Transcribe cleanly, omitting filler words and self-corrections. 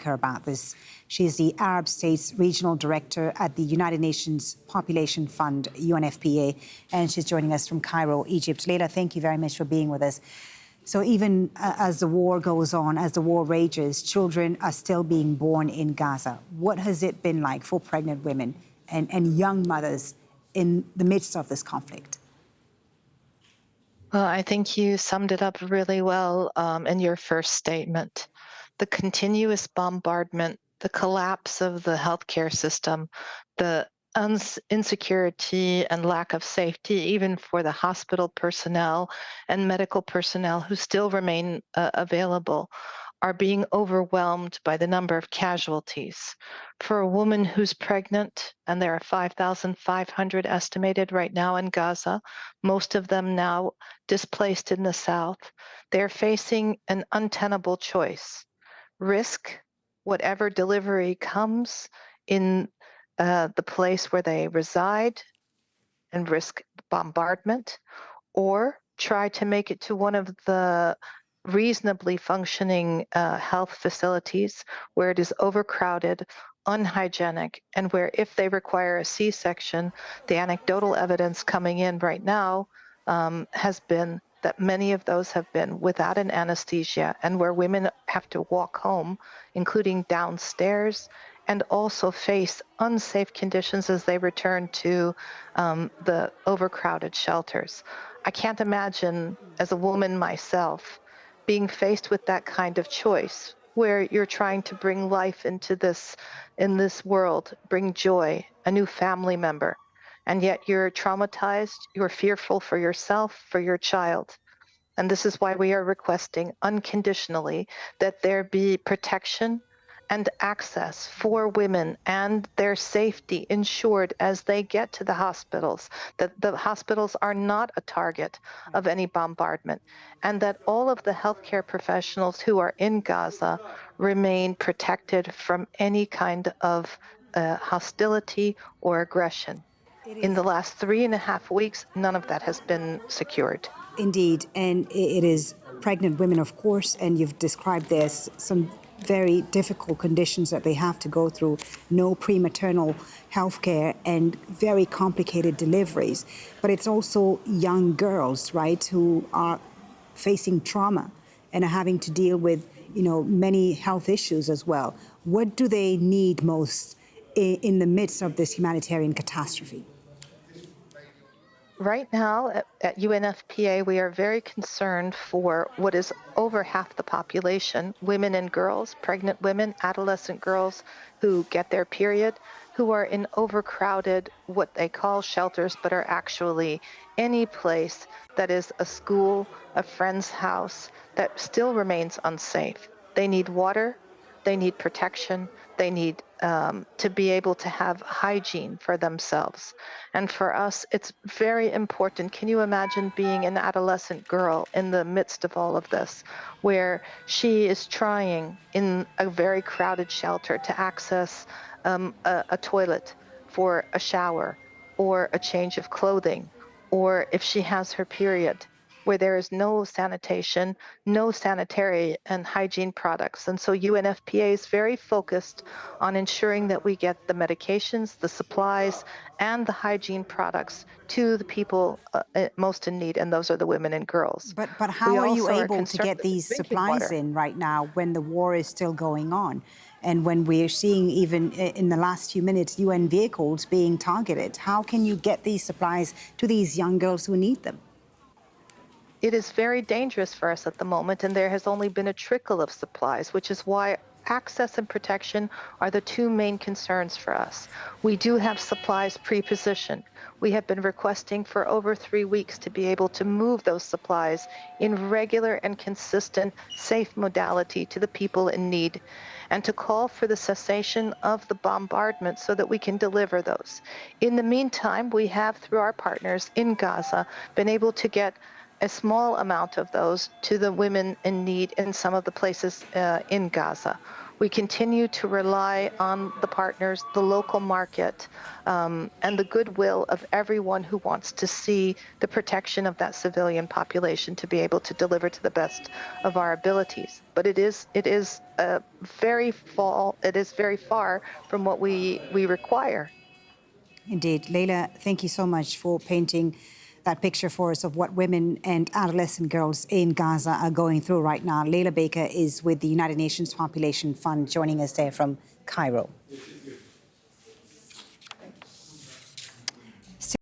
Her about this. She is the Arab States Regional Director at the United Nations Population Fund, UNFPA, and she's joining us from Cairo, Egypt. Laila, thank you very much for being with us. So even as the war goes on, as the war rages, children are still being born in Gaza. What has it been like for pregnant women and young mothers in the midst of this conflict? Well, I think you summed it up really well in your first statement. The continuous bombardment, the collapse of the healthcare system, the insecurity and lack of safety, even for the hospital personnel and medical personnel who still remain available, are being overwhelmed by the number of casualties. For a woman who's pregnant, and there are 5,500 estimated right now in Gaza, most of them now displaced in the south, they're facing an untenable choice. Risk whatever delivery comes in the place where they reside and risk bombardment, or try to make it to one of the reasonably functioning health facilities where it is overcrowded, unhygienic, and where if they require a C-section, the anecdotal evidence coming in right now has been that many of those have been without an anesthesia, and where women have to walk home, including downstairs, and also face unsafe conditions as they return to the overcrowded shelters. I can't imagine, as a woman myself, being faced with that kind of choice where you're trying to bring life into in this world, bring joy, a new family member, and yet you're traumatized, you're fearful for yourself, for your child. And this is why we are requesting unconditionally that there be protection and access for women and their safety ensured as they get to the hospitals, that the hospitals are not a target of any bombardment, and that all of the healthcare professionals who are in Gaza remain protected from any kind of hostility or aggression. In the last 3.5 weeks, none of that has been secured. Indeed, and it is pregnant women, of course, and you've described there's some very difficult conditions that they have to go through, no prematernal health care and very complicated deliveries. But it's also young girls, right, who are facing trauma and are having to deal with, many health issues as well. What do they need most in the midst of this humanitarian catastrophe? Right now at UNFPA, we are very concerned for what is over half the population, women and girls, pregnant women, adolescent girls who get their period, who are in overcrowded, what they call shelters, but are actually any place that is a school, a friend's house, that still remains unsafe. They need water, they need protection, they need to be able to have hygiene for themselves. And for us, it's very important. Can you imagine being an adolescent girl in the midst of all of this, where she is trying in a very crowded shelter to access a toilet for a shower or a change of clothing, or if she has her period, where there is no sanitation, no sanitary and hygiene products. And so UNFPA is very focused on ensuring that we get the medications, the supplies, and the hygiene products to the people most in need, and those are the women and girls. But how are you able to get these supplies in right now when the war is still going on? And when we're seeing, even in the last few minutes, UN vehicles being targeted, how can you get these supplies to these young girls who need them? It is very dangerous for us at the moment, and there has only been a trickle of supplies, which is why access and protection are the two main concerns for us. We do have supplies pre-positioned. We have been requesting for over 3 weeks to be able to move those supplies in regular and consistent, safe modality to the people in need, and to call for the cessation of the bombardment so that we can deliver those. In the meantime, we have, through our partners in Gaza, been able to get a small amount of those to the women in need in some of the places in Gaza. We continue to rely on the partners, the local market, and the goodwill of everyone who wants to see the protection of that civilian population to be able to deliver to the best of our abilities. But it is very far from what we require. Indeed. Laila, thank you so much for painting that picture for us of what women and adolescent girls in Gaza are going through right now. Laila Baker is with the United Nations Population Fund, joining us there from Cairo.